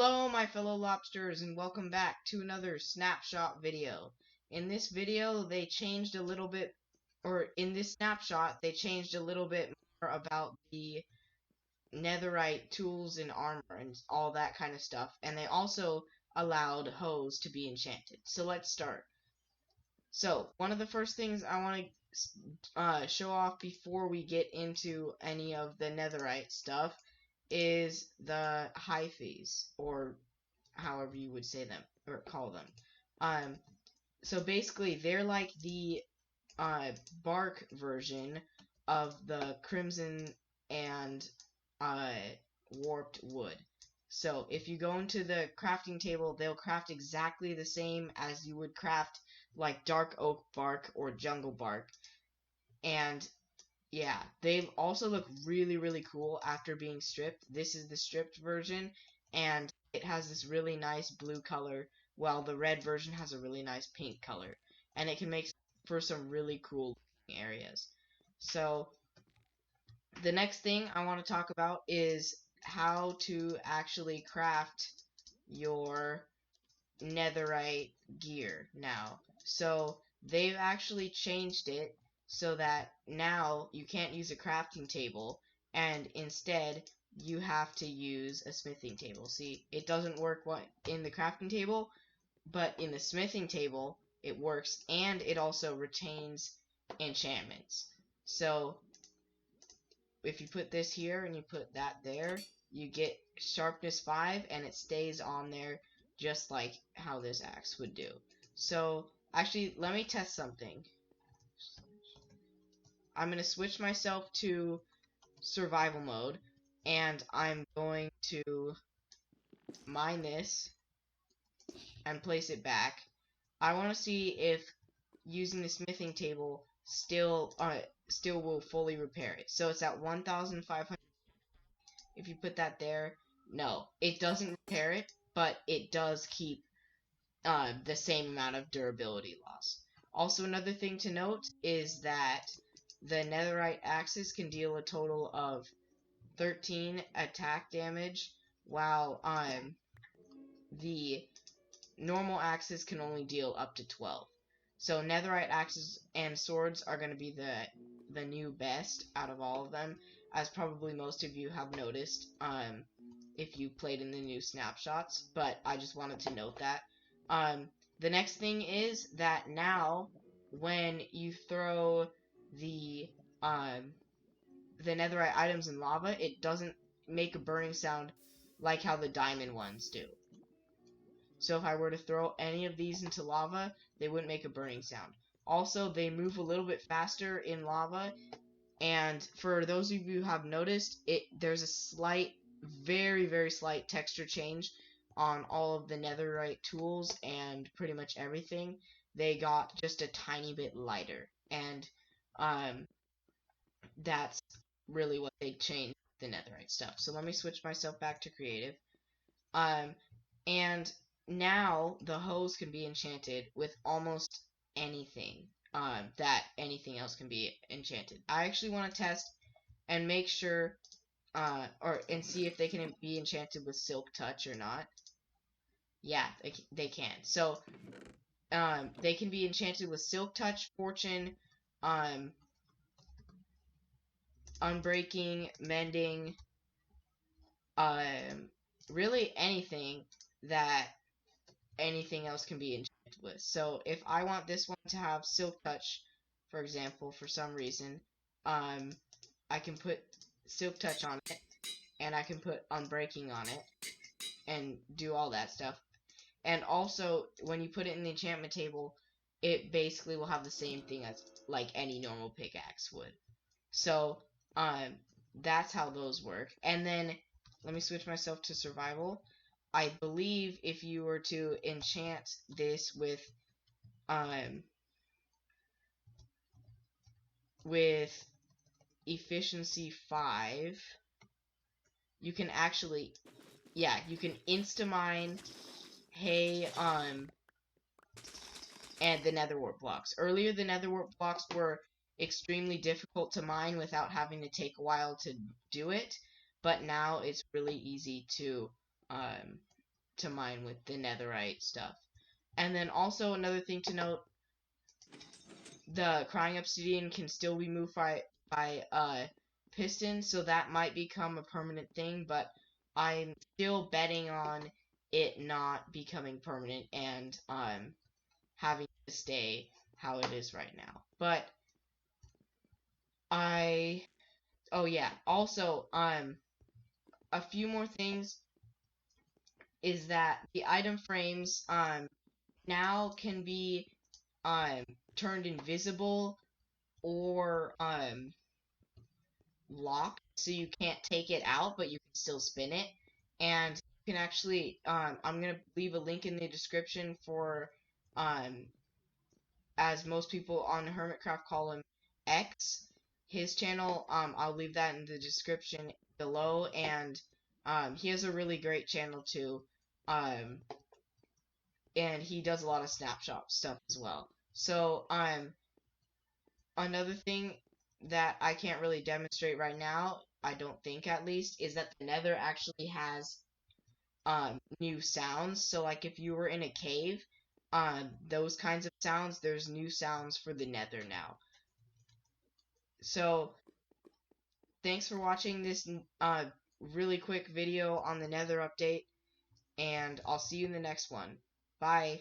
Hello my fellow lobsters and welcome back to another snapshot video. In this video they changed a little bit, or in this snapshot they changed a little bit more about the netherite tools and armor and all that kind of stuff, and they also allowed hoes to be enchanted. So let's start. So one of the first things I want to show off before we get into any of the netherite stuff is the Hyphaes, or however you would say them or call them. So basically they're like the bark version of the crimson and warped wood. So if you go into the crafting table, they'll craft exactly the same as you would craft like dark oak bark or jungle bark. And yeah, they also look really, really cool after being stripped. This is the stripped version, and it has this really nice blue color, while the red version has a really nice pink color. And it can make for some really cool areas. So, the next thing I want to talk about is how to actually craft your netherite gear now. So, they've actually changed it so that now you can't use a crafting table, and instead you have to use a smithing table. See, it doesn't work in the crafting table, but in the smithing table it works, and it also retains enchantments. So if you put this here and you put that there, you get sharpness 5, and it stays on there just like how this axe would do. So actually, let me test something. I'm going to switch myself to survival mode, and I'm going to mine this and place it back. I want to see if using the smithing table still will fully repair it. So it's at 1,500. If you put that there, no, it doesn't repair it, but it does keep the same amount of durability loss. Also, another thing to note is that the netherite axes can deal a total of 13 attack damage, while the normal axes can only deal up to 12. So netherite axes and swords are going to be the new best out of all of them, as probably most of you have noticed if you played in the new snapshots, but I just wanted to note that. The next thing is that now when you throw the netherite items in lava, it doesn't make a burning sound like how the diamond ones do. So if I were to throw any of these into lava, they wouldn't make a burning sound. Also, they move a little bit faster in lava, and for those of you who have noticed, there's a slight, very, very slight texture change on all of the netherite tools and pretty much everything. They got just a tiny bit lighter, and that's really what they changed the netherite stuff. So let me switch myself back to creative. And now the hose can be enchanted with almost anything that anything else can be enchanted. I actually want to test and make sure and see if they can be enchanted with silk touch or not. Yeah, they can. So they can be enchanted with silk touch, fortune, unbreaking, mending, really anything that anything else can be enchanted with. So if I want this one to have silk touch, for example, for some reason, I can put silk touch on it, and I can put unbreaking on it, and do all that stuff. And also, when you put it in the enchantment table, it basically will have the same thing as like any normal pickaxe would. So that's how those work. And then let me switch myself to survival. I believe if you were to enchant this with efficiency 5, you can actually, yeah, you can insta-mine hay and the nether wart blocks. Earlier, the nether wart blocks were extremely difficult to mine without having to take a while to do it, but now it's really easy to to mine with the netherite stuff. And then also another thing to note, the crying obsidian can still be moved by piston, so that might become a permanent thing, but I'm still betting on it not becoming permanent and having to stay how it is right now. But oh yeah, also a few more things is that the item frames now can be turned invisible or locked, so you can't take it out, but you can still spin it. And you can actually, I'm gonna leave a link in the description for, as most people on Hermitcraft call him, X. His channel, I'll leave that in the description below, and he has a really great channel too. And he does a lot of snapshot stuff as well. So, another thing that I can't really demonstrate right now, I don't think at least, is that the Nether actually has new sounds. So like if you were in a cave, those kinds of sounds, there's new sounds for the Nether now. So thanks for watching this really quick video on the Nether update, and I'll see you in the next one. Bye.